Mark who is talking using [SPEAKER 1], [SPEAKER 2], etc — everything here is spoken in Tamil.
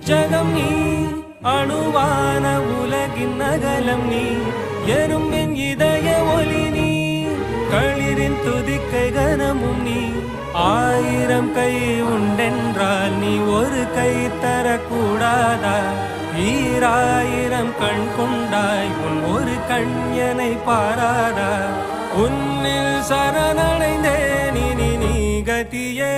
[SPEAKER 1] ஜகம் நீ அணுவான உலகின் நகலம் நீ எறும்பின் இதய ஒளி நீ களிரின் துதிக்கை கனமும் நீ ஆயிரம் கை உண்டென்றால் நீ ஒரு கை தரக்கூடாதா ஈராயிரம் கண் கொண்டாய் உன் ஒரு கண்யனை பாராதா உன்னில் சரணடைந்தேன் இனி நீ கதியே